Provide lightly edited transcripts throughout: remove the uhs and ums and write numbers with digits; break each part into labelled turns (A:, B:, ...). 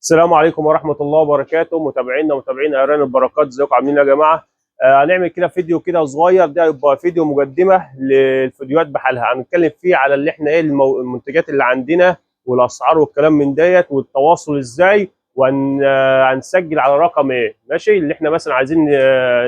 A: السلام عليكم ورحمة الله وبركاته. متابعينا ومتابعين أران البركات، ازيكم عاملين إيه يا جماعة؟ هنعمل كده فيديو كده صغير، ده يبقى فيديو مقدمة للفيديوهات بحالها. هنتكلم فيه على اللي احنا ايه المنتجات اللي عندنا والأسعار والكلام من ديت والتواصل ازاي، وهنسجل على رقم ايه، ماشي؟ اللي احنا مثلا عايزين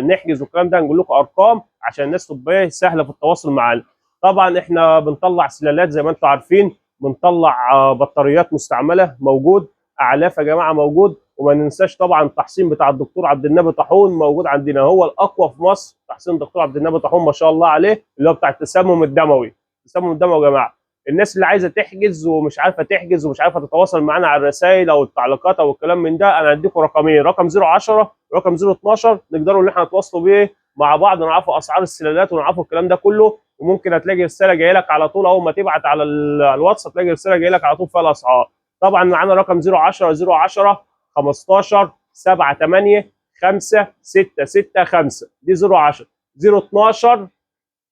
A: نحجز والكلام ده، هنقول لكم أرقام عشان الناس تبقى ايه سهلة في التواصل معانا. طبعا احنا بنطلع سلالات زي ما انتم عارفين، بنطلع بطاريات مستعملة موجود، اعلاف يا جماعه موجود، وما ننساش طبعا التحصين بتاع الدكتور عبد النبي طاحون موجود عندنا، هو الاقوى في مصر. تحصين الدكتور عبد النبي طاحون ما شاء الله عليه، اللي هو بتاع التسمم الدموي. التسمم الدموي يا جماعه، الناس اللي عايزه تحجز ومش عارفه تحجز ومش عارفه تتواصل معانا على الرسائل او التعليقات او الكلام من ده، انا هديكم رقمين، رقم 010 ورقم 012، نقدروا ان احنا نتواصلوا بيه مع بعض، نعرفوا اسعار السلالات ونعرفوا الكلام ده كله. وممكن هتلاقي رساله جايه لك على طول، اول ما تبعت على الواتس هتلاقي رساله جايه لك على طول فيها الاسعار. طبعا معانا رقم 010 15 7 8 5 6 6 5، دي 010. 012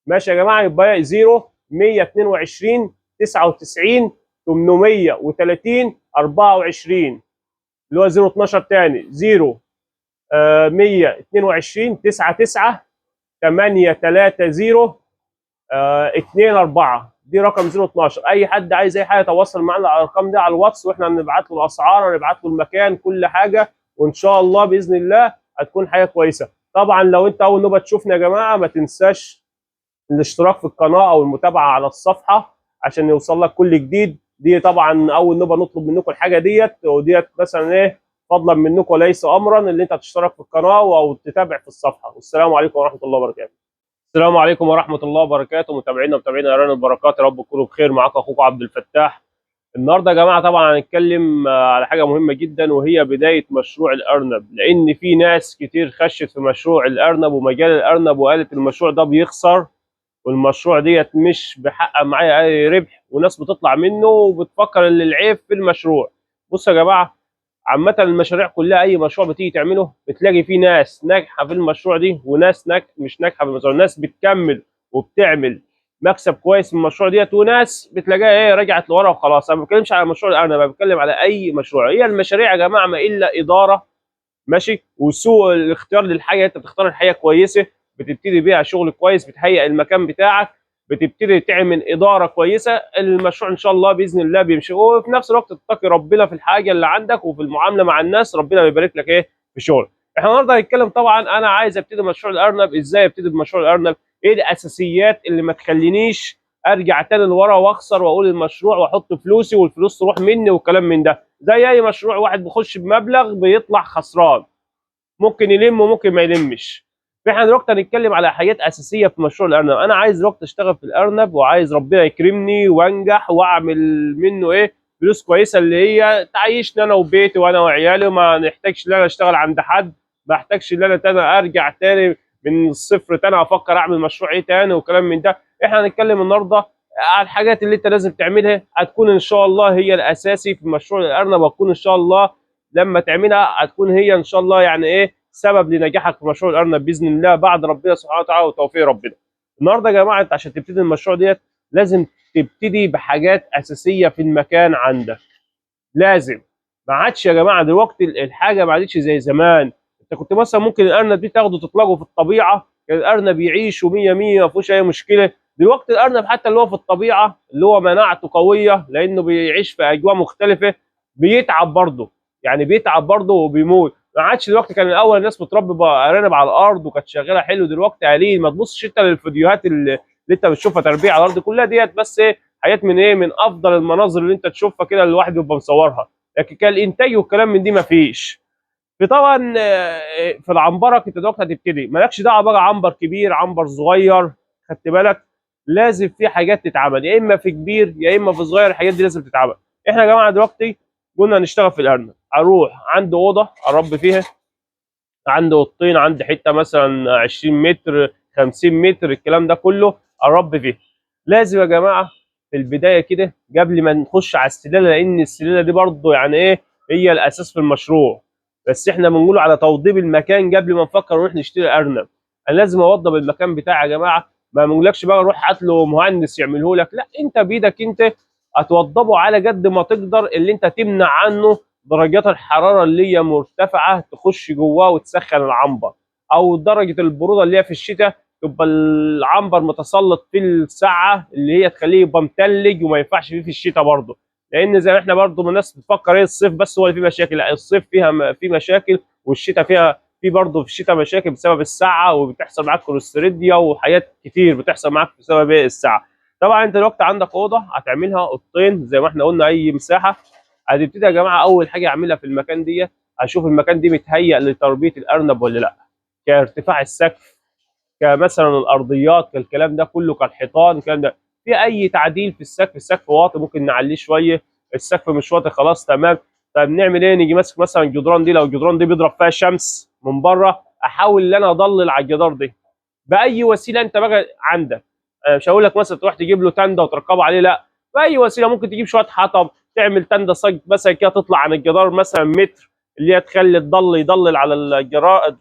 A: ماشي يا جماعه، يبقى 0 122 99 830 24، اللي هو 012 تاني 0 122 99 830 24، دي رقم 012. اي حد عايز اي حاجه يتواصل معنا على الارقام دي على الواتس، واحنا هنبعت له الاسعار، هنبعت له المكان، كل حاجه، وان شاء الله باذن الله هتكون حاجه كويسه. طبعا لو انت اول نوبه تشوفنا يا جماعه، ما تنساش الاشتراك في القناه او المتابعه على الصفحه عشان يوصل لك كل جديد. دي طبعا اول نوبه نطلب منكم الحاجه ديت، وديت مثلا ايه فضلا منكم وليس امرا، اللي انت تشترك في القناه او تتابع في الصفحه. والسلام عليكم ورحمه الله وبركاته. السلام عليكم ورحمة الله وبركاته، متابعينا ومتابعين أران البركات، يا رب تكونوا بخير. معاكم أخوكم عبد الفتاح. النهارده يا جماعة طبعا هنتكلم على حاجة مهمة جدا، وهي بداية مشروع الأرنب، لأن في ناس كتير خشت في مشروع الأرنب ومجال الأرنب وقالت المشروع ده بيخسر، والمشروع ديت مش بيحقق معايا أي ربح، وناس بتطلع منه وبتفكر إن العيب في المشروع. بصوا يا جماعة، عامة المشاريع كلها، أي مشروع بتيجي تعمله بتلاقي فيه ناس ناجحة في المشروع دي وناس مش ناجحة في المشروع، ناس بتكمل وبتعمل مكسب كويس من المشروع ديت، وناس بتلاقيها ايه رجعت لورا وخلاص. انا ما بتكلمش على مشروع الارنب، انا بتكلم على اي مشروع. هي المشاريع يا جماعه ما الا اداره، ماشي، وسوء الاختيار للحاجه. انت بتختار الحاجه كويسه، بتبتدي بيها شغل كويس، بتهيئ المكان بتاعك، بتبتدي تعمل اداره كويسه، المشروع ان شاء الله باذن الله بيمشي. وفي نفس الوقت تتقي ربنا في الحاجه اللي عندك وفي المعامله مع الناس، ربنا بيبارك لك ايه في شغل. احنا النهارده هنتكلم طبعا، انا عايز ابتدي مشروع الارنب ازاي، ابتدي بمشروع الارنب، ايه الاساسيات اللي ما تخلينيش ارجع تاني لورا واخسر واقول المشروع واحط فلوسي والفلوس تروح مني والكلام من ده. زي اي مشروع، واحد بيخش بمبلغ بيطلع خسران، ممكن يلم وممكن ما يلمش. فاحنا دلوقتي هنتكلم على حاجات اساسيه في مشروع الارنب. انا عايز دلوقتي اشتغل في الارنب، وعايز ربنا يكرمني وانجح واعمل منه ايه فلوس كويسه، اللي هي تعيشني انا وبيتي وانا وعيالي، وما نحتاجش ان انا اشتغل عند حد، ما احتاجش ان انا تاني ارجع تاني من الصفر تاني افكر اعمل مشروع ايه تاني وكلام من ده. احنا هنتكلم النهارده على الحاجات اللي انت لازم تعملها، هتكون ان شاء الله هي الاساسي في مشروع الارنب، وهتكون ان شاء الله لما تعملها هتكون هي ان شاء الله يعني ايه سبب لنجاحك في مشروع الارنب باذن الله، بعد ربنا سبحانه وتعالى وتوفيق ربنا. النهارده يا جماعه، انت عشان تبتدي المشروع ديت لازم تبتدي بحاجات اساسيه في المكان عندك. لازم، ما عادش يا جماعه دلوقتي الحاجه ما عادتش زي زمان. انت كنت مثلا ممكن الارنب دي تاخده تطلقه في الطبيعه، كان الارنب يعيش ومية مية ما فيهوش اي مشكله. دلوقتي الارنب حتى اللي هو في الطبيعه، اللي هو مناعته قويه لانه بيعيش في اجواء مختلفه، بيتعب برضه، يعني بيتعب برضه وبيموت. ما عادش دلوقتي، كان الاول الناس بتربي ارانب على الارض وكانت شغاله حلو، دلوقتي قليل. ما تبصش انت للفيديوهات اللي انت بتشوفها تربيه على الارض كلها ديت، بس ايه حاجات من ايه، من افضل المناظر اللي انت تشوفها كده اللي الواحد بيبقى مصورها، لكن كان الانتاج والكلام من دي ما فيش. في طبعا في العنبرك انت دلوقتي هتبتدي، مالكش دعوه بقى عنبر كبير عنبر صغير، خدت بالك؟ لازم في حاجات تتعمل، يا اما في كبير يا اما في صغير، الحاجات دي لازم تتعمل. احنا يا جماعه دلوقتي قلنا نشتغل في الارنب، اروح عند اوضه اربي فيها، عندي اوضتين، عندي حته مثلا 20 متر 50 متر، الكلام ده كله اربي فيه. لازم يا جماعه في البدايه كده قبل ما نخش على السلاله، لان السلاله دي برضه يعني ايه هي الاساس في المشروع، بس احنا بنقول على توضيب المكان قبل ما نفكر نروح نشتري ارنب. انا لازم اوضب المكان بتاعي يا جماعه، ما بنقولكش بقى روح هات له مهندس يعمله لك، لا، انت بايدك انت هتوضبه على قد ما تقدر، اللي انت تمنع عنه درجات الحراره اللي هي مرتفعه تخش جواه وتسخن العنبر، او درجه البروده اللي هي في الشتاء تبقى العنبر متسلط في الساعه اللي هي تخليه يبقى متلج وما ينفعش فيه في الشتاء برضه. لان زي ما احنا برضه من الناس بتفكر ايه الصيف بس هو اللي فيه مشاكل، لا الصيف فيها في مشاكل، والشتاء فيها في برضه في الشتاء مشاكل بسبب الساعه، وبتحصل معاك كوليستيريديا وحاجات كتير بتحصل معاك بسبب ايه الساعه. طبعا انت دلوقتي عندك اوضه هتعملها اوضتين زي ما احنا قلنا اي مساحه. هتبتدي يا جماعه اول حاجه اعملها في المكان دي، اشوف المكان دي متهيأ لتربيه الارنب ولا لا، كارتفاع السقف، كمثلا الارضيات، كالكلام ده كله، كالحيطان، الكلام ده في اي تعديل في السقف. السقف واطي ممكن نعليه شويه، السقف مش واطي خلاص تمام. طيب نعمل ايه؟ نيجي ماسك مثلا الجدران دي، لو الجدران دي بيضرب فيها شمس من بره احاول ان انا اضلل على الجدار دي باي وسيله انت بقى عندك. انا مش هقول لك مثلا تروح تجيب له تندة وتركبه عليه، لا، باي وسيله. ممكن تجيب شويه حطب، تعمل تندة صاج مثلا كده تطلع عن الجدار مثلا متر، اللي هي تخلي الضل يضلل على الجراء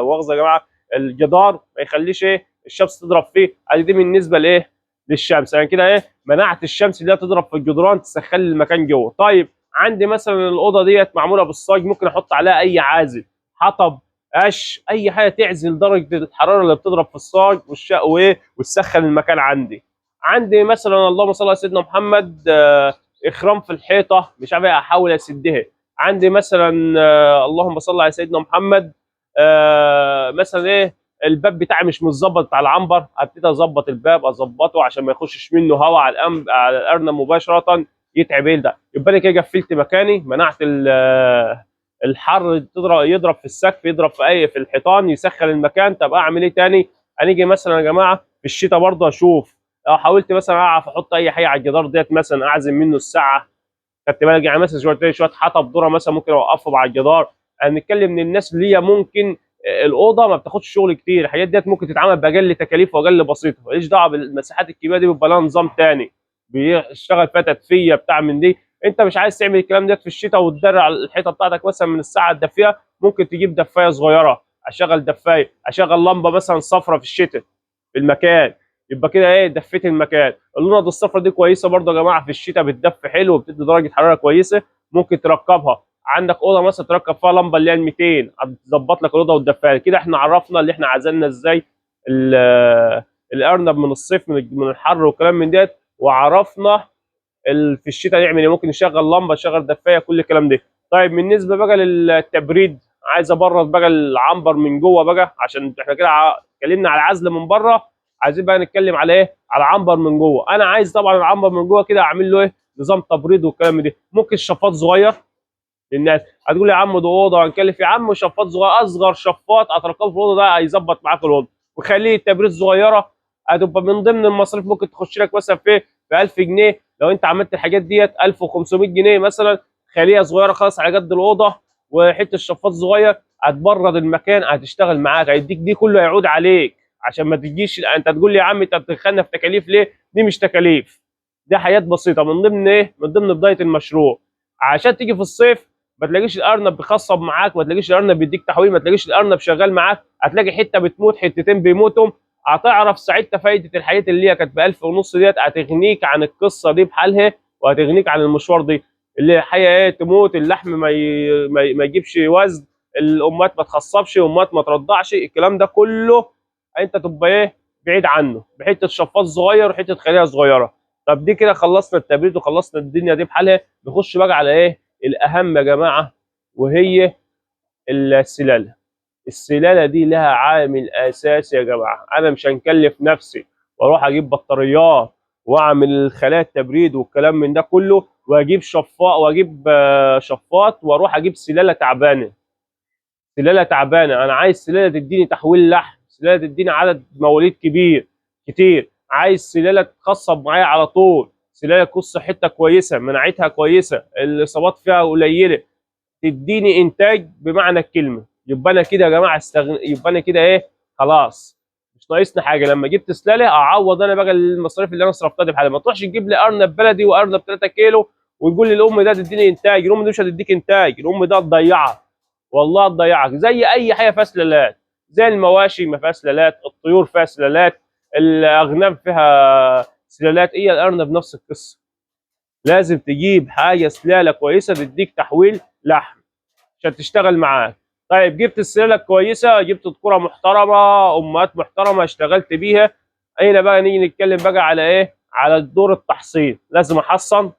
A: واخذه يا جماعه الجدار، ما يخليش ايه الشمس تضرب فيه. ادي دي بالنسبه لايه للشمس، يعني كده ايه منعت الشمس اللي هي تضرب في الجدران تسخن لي المكان جوه. طيب عندي مثلا الاوضه ديت معموله بالصاج، ممكن احط عليها اي عازل، حطب، قش، اي حاجه تعزل درجه الحراره اللي بتضرب في الصاج وايه وتسخن المكان عندي. عندي مثلا اللهم صل على سيدنا محمد اخرام في الحيطه مش عارف ايه احاول اسدها. عندي مثلا اللهم صل على سيدنا محمد مثلا ايه الباب بتاعي مش متظبط بتاع العنبر، ابتدي اظبط الباب، اظبطه عشان ما يخشش منه هواء على على الارنب مباشره يتعب ايه ده. يبقى انا كده قفلت مكاني، منعت الحر يضرب في السقف، يضرب في اي في الحيطان، يسخن المكان. طب اعمل ايه تاني؟ هنيجي مثلا يا جماعه في الشتاء برضه اشوف لو حاولت مثلا اعرف احط اي حاجه على الجدار ديت، مثلا اعزم منه الساعه، خدت بالك؟ يعني مثلا شويه حطب ذره مثلا ممكن اوقفهم على الجدار. هنتكلم من الناس اللي هي ممكن الاوضه ما بتاخدش شغل كتير، الحاجات ديت ممكن تتعمل باقل تكاليف واقل بسيطه، ماليش دعوه بالمساحات الكبيره دي، بيبقى لها نظام تاني بيشتغل فيها تدفئه بتاع من دي. انت مش عايز تعمل الكلام ده في الشتاء وتدرع على الحيطه بتاعتك مثلا من الساعه الدافيه، ممكن تجيب دفايه صغيره، اشغل دفايه، اشغل لمبه مثلا صفرة في الشتاء في المكان، يبقى كده ايه دفيت المكان. اللوند الصفرا دي كويسه برضه يا جماعه في الشتاء، بتدفي حلو وبتدي درجه حراره كويسه، ممكن تركبها. عندك اوضه مثلا تركب فيها لمبه اللي هي ال 200 هتظبط لك الاوضه وتدفيها. كده احنا عرفنا اللي احنا عزلنا ازاي الارنب من الصيف من الحر والكلام من ديت، وعرفنا في الشتاء نعمل ايه، ممكن نشغل لمبه، نشغل دفايه، كل الكلام ده. طيب بالنسبه بقى للتبريد، عايز ابرد بقى العنبر من جوه بقى، عشان احنا كده اتكلمنا على العزل من بره، عايزين بقى نتكلم على ايه، على عنبر من جوه. انا عايز طبعا العنبر من جوه كده اعمل له ايه نظام تبريد والكلام ده. ممكن شفاط صغير، للناس هتقول لي يا عم ده اوضه هنكلف، يا عم شفاط صغير، اصغر شفاط هتركبه في الاوضه ده هيظبط معاك الاوضه، وخليه التبريد صغيره، هتبقى من ضمن المصاريف ممكن تخش لك مثلا في 1000 جنيه. لو انت عملت الحاجات ديت 1500 جنيه مثلا، خليها صغيره خالص على قد الاوضه، وحته شفاط صغير هتبرد المكان، هتشتغل معاك، هيديك دي كله هيعود عليك. عشان ما تجيش انت تقول لي يا عم انت بتدخلنا في تكاليف ليه؟ دي مش تكاليف، دي حاجات بسيطه من ضمن ايه، من ضمن بدايه المشروع. عشان تيجي في الصيف ما تلاقيش الارنب بيخصب معاك، ما تلاقيش الارنب بيديك تحويل، ما تلاقيش الارنب شغال معاك، هتلاقي حته بتموت، حتتين بيموتوا. هتعرف ساعتها فايده الحياه اللي هي كانت ب 1000 ونص ديت، هتغنيك عن القصه دي بحالها، وهتغنيك عن المشوار دي. اللي حيه ايه تموت، اللحم ما يجيبش وزن، الامهات ما تخصبش، الامهات ما ترضعش، الكلام ده كله انت تبقى ايه بعيد عنه، بحته شفاط صغير وحته خليه صغيره. طب دي كده خلصنا التبريد وخلصنا الدنيا دي بحالها، نخش بقى على ايه الاهم يا جماعه، وهي السلاله. السلاله دي لها عامل اساسي يا جماعه. انا مش هنكلف نفسي واروح اجيب بطاريات واعمل خلايا التبريد والكلام من ده كله، واجيب شفاط واجيب شفاط واروح اجيب سلاله تعبانه. سلاله تعبانه، انا عايز سلاله تديني تحويل لحم، سلاله تديني عدد مواليد كتير، عايز سلاله تخصب معايا على طول، سلاله تكون صحتها كويسه، مناعتها كويسه، الاصابات فيها قليله، تديني انتاج بمعنى الكلمه. يبقى انا كده يا جماعه يبقى انا كده ايه خلاص مش ناقصني حاجه. لما جبت سلاله اعوض انا بقى المصاريف اللي انا صرفتها دي بحالها. ما تروحش تجيب لي ارنب بلدي وارنب 3 كيلو وتقول لي الام ده تديني انتاج، الام دي مش هتديك انتاج، الام ده هتضيعك، والله هتضيعك. زي اي حاجه فيها سلالات، زي المواشي ما فيها سلالات، الطيور فيها سلالات، الاغنام فيها سلالات، هي الارنب نفس القصه. لازم تجيب حاجه سلاله كويسه تديك تحويل لحم عشان تشتغل معاك. طيب جبت السلاله الكويسه، جبت كره محترمه، امهات محترمه اشتغلت بيها. هنا بقى نيجي نتكلم بقى على ايه؟ على دور التحصين. لازم احصن،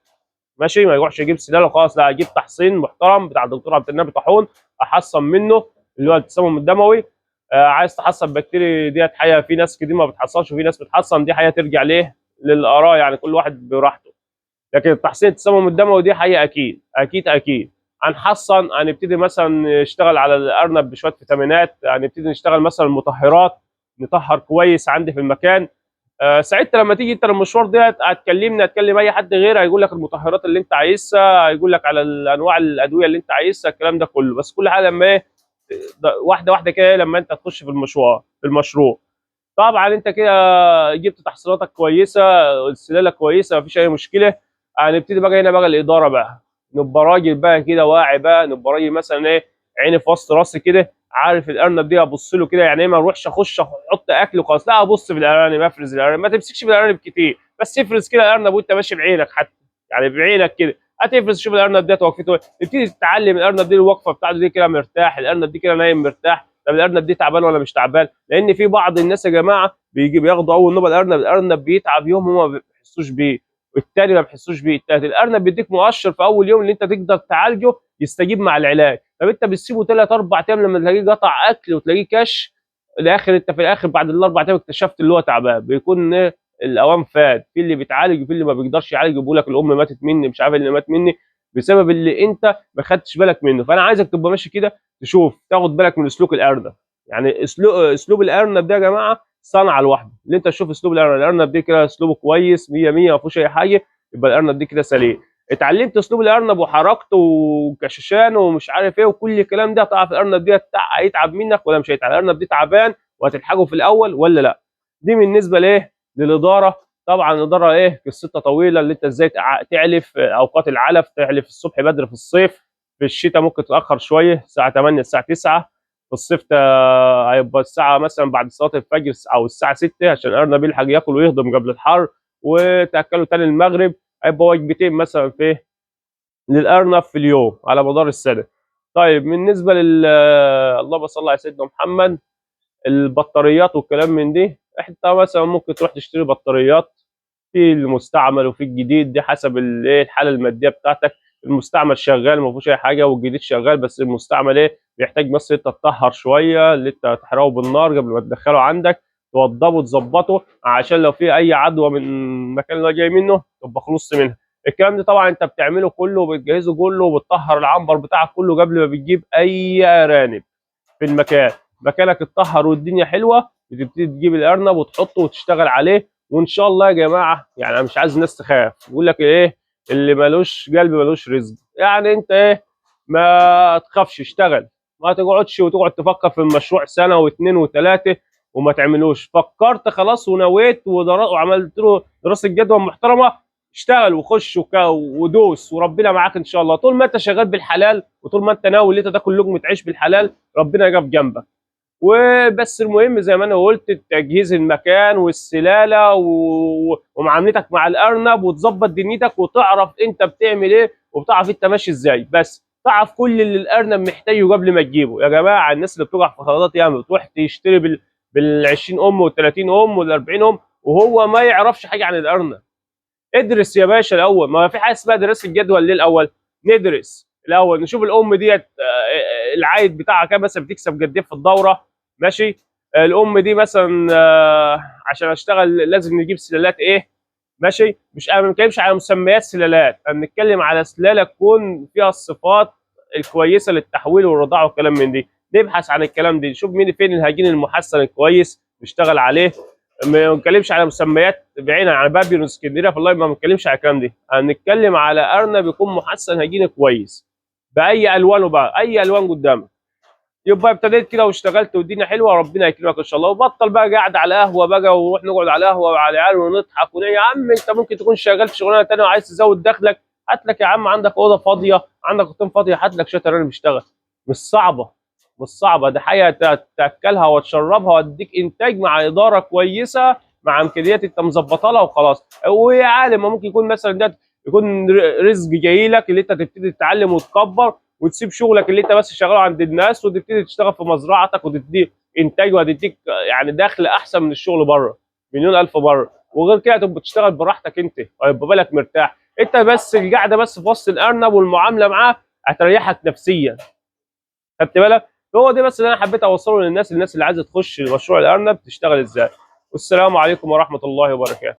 A: ماشي، ما يروحش يجيب سلاله خلاص، لا اجيب تحصين محترم بتاع الدكتور عبد النبي طاحون، احصن منه اللي هو التسمم الدموي. عايز تحصن بكتيريا ديت حقيقه، في ناس كتير ما بتحصنش وفي ناس بتحصن، دي حقيقه ترجع ليه؟ للاراء، يعني كل واحد براحته. لكن التحصين التسمم الدموي دي حقيقه اكيد اكيد اكيد. هنحصن، هنبتدي مثلا نشتغل على الارنب بشويه فيتامينات، هنبتدي نشتغل مثلا مطهرات، نطهر كويس عندي في المكان. ساعتها لما تيجي انت المشوار ديت هتكلمني، هتكلم اي حد غير، هيقول لك المطهرات اللي انت عايزها، هيقول لك على انواع الادويه اللي انت عايزها، الكلام ده كله. بس كل حاجه لما ايه، واحده واحده كده، لما انت تخش في المشوار في المشروع. طبعا انت كده جبت تحصيلاتك كويسه، السلاله كويسه، مفيش اي مشكله. هنبتدي بقى هنا بقى الاداره بقى، نبقى راجل بقى كده واعي بقى، نبقى راجل مثلا ايه، عيني في وسط راسي كده، عارف الارنب دي ابص له كده، يعني ايه ما اروحش اخش احط اكل وخلاص، لا ابص في الارانب، افرز الارانب، ما تمسكش في الارانب كتير، بس افرز كده الارنب وانت ماشي بعينك حتى، يعني بعينك كده هتفرز، شوف الارنب ده وقفته ايه، تبتدي تتعلم الارنب دي الوقفه بتاعته دي كده مرتاح، الارنب دي كده نايم مرتاح، طب الارنب دي تعبان ولا مش تعبان؟ لان في بعض الناس يا جماعه بيجي بياخدوا اول نوبه الارنب بيتعب يوم هما ما بيحسوش بيه، والتاني ما بيحسوش بيه، التالت الارنب بيديك مؤشر في اول يوم اللي انت تقدر تعالجه يستجيب مع العلاج. طب انت بتسيبه 3 4 ايام لما تلاقيه قطع اكل وتلاقيه كش، الاخر انت في الاخر بعد ال 4 ايام اكتشفت اللي هو تعبان، بيكون ايه؟ الاوان فات، في اللي بيتعالج وفي اللي ما بيقدرش يعالج، بيقول لك الام ماتت مني، مش عارف اللي مات مني بسبب اللي انت ما خدتش بالك منه. فانا عايزك تبقى ماشي كده، تشوف تاخد بالك من سلوك الارنب. يعني اسلوب الارنب ده يا جماعه صنعه لوحده، اللي انت تشوف اسلوب الارنب دي كده اسلوبه كويس 100 100 ما فيهوش اي حاجه، يبقى الارنب دي كده سليم. اتعلمت اسلوب الارنب وحركته وكشاشان ومش عارف ايه وكل الكلام ده، تعرف الارنب دي هيتعب منك ولا مش هيتعب، الارنب دي تعبان وهتلحقه في الاول ولا لا. دي بالنسبه لايه؟ للاداره. طبعا الاداره ايه، قصتها طويله، اللي انت ازاي تعلف اوقات العلف، تعلف الصبح بدري في الصيف، في الشتاء ممكن تتاخر شويه الساعه 8 الساعه 9، في الصيف هيبقى الساعه مثلا بعد صلاه الفجر او الساعه 6 عشان الارنب يلحق ياكل ويهضم قبل الحر، وتاكله تاني المغرب. هيبقى وجبتين مثلا في للارنب في اليوم على مدار السنه. طيب بالنسبه اللهم صل على سيدنا محمد، البطاريات والكلام من دي، انت مثلا ممكن تروح تشتري بطاريات في المستعمل وفي الجديد، دي حسب الايه الحاله الماديه بتاعتك. المستعمل شغال ما فيهوش اي حاجه، والجديد شغال، بس المستعمل ايه بيحتاج بس انت تطهر شويه، اللي انت تحرقه بالنار قبل ما تدخله عندك، توضبه تظبطه عشان لو في اي عدوى من المكان اللي هو جاي منه تبقى خلصت منها. الكلام ده طبعا انت بتعمله كله وبتجهزه كله وبتطهر العنبر بتاعك كله قبل ما بتجيب اي ارانب في المكان. مكانك اتطهر والدنيا حلوه، بتبتدي تجيب الارنب وتحطه وتشتغل عليه، وان شاء الله يا جماعه، يعني انا مش عايز الناس تخاف، بيقول لك ايه، اللي ملوش قلب ملوش رزق. يعني انت ايه، ما تخافش، اشتغل، ما تقعدش وتقعد تفكر في المشروع سنه واثنين وثلاثه وما تعملوش. فكرت خلاص ونويت وعملت له دراسه جدوى محترمه، اشتغل وخش ودوس، وربنا معاك ان شاء الله. طول ما انت شغال بالحلال وطول ما انت ناوي ان انت تاكل لقمه عيش بالحلال، ربنا يقف جنبك. وبس المهم زي ما انا قلت، تجهيز المكان والسلاله ومعاملتك مع الارنب، وتظبط دنيتك وتعرف انت بتعمل ايه وبتعرف انت ماشي ازاي، بس تعرف كل اللي الارنب محتاجه قبل ما تجيبه. يا جماعه الناس اللي بتقع في خطوات ياما بتروح تشتري بال 20 ام وال 30 ام وال 40 ام وهو ما يعرفش حاجه عن الارنب. ادرس يا باشا الاول، ما في حاجه اسمها دراسه جدول ليه الاول؟ ندرس الاول نشوف الام ديت العائد بتاعها كام، مثلا بتكسب قد ايه في الدوره، ماشي. الام دي مثلا عشان اشتغل لازم نجيب سلالات ايه، ماشي. مش انا ما بنتكلمش على مسميات سلالات، انا بنتكلم على سلاله تكون فيها الصفات الكويسه للتحويل والرضاعه والكلام من دي. نبحث عن الكلام دي، نشوف مين فين الهجين المحسن الكويس نشتغل عليه. ما بنتكلمش على مسميات بعيدا عن بابيون اسكندريه، والله ما بنتكلمش على الكلام دي، هنتكلم على ارنب يكون محسن هجين كويس باي الوانه بقى، اي الوان قدامك. يبقى ابتديت كده واشتغلت والدنيا حلوه، ربنا يكرمك ان شاء الله. وبطل بقى قاعد على قهوه بقى، ونروح نقعد على قهوه مع العيال ونضحك يا عم انت ممكن تكون شغال في شغلانه ثانيه وعايز تزود دخلك، هات لك يا عم عندك اوضه فاضيه، عندك اوضتين فاضيه، هات لك شويه ارانب يشتغل. مش صعبه، مش صعبه، دي حاجه تاكلها وتشربها وتديك انتاج مع اداره كويسه، مع امكانيات انت مظبطها لها وخلاص. ويا عالم ممكن يكون مثلا ده يكون رزق جاي لك اللي انت تبتدي تتعلم وتكبر، وتسيب شغلك اللي انت بس شغاله عند الناس، وتبتدي تشتغل في مزرعتك، وتدي انتاج، وهتديك يعني دخل احسن من الشغل بره مليون الف بره. وغير كده تبقى تشتغل براحتك انت، ويبقى بالك مرتاح انت. بس القعده بس في وسط الارنب والمعامله معاه هتريحك نفسيا، خدت بالك؟ هو ده بس اللي انا حبيت اوصله للناس اللي عايزه تخش مشروع الارنب تشتغل ازاي. والسلام عليكم ورحمه الله وبركاته.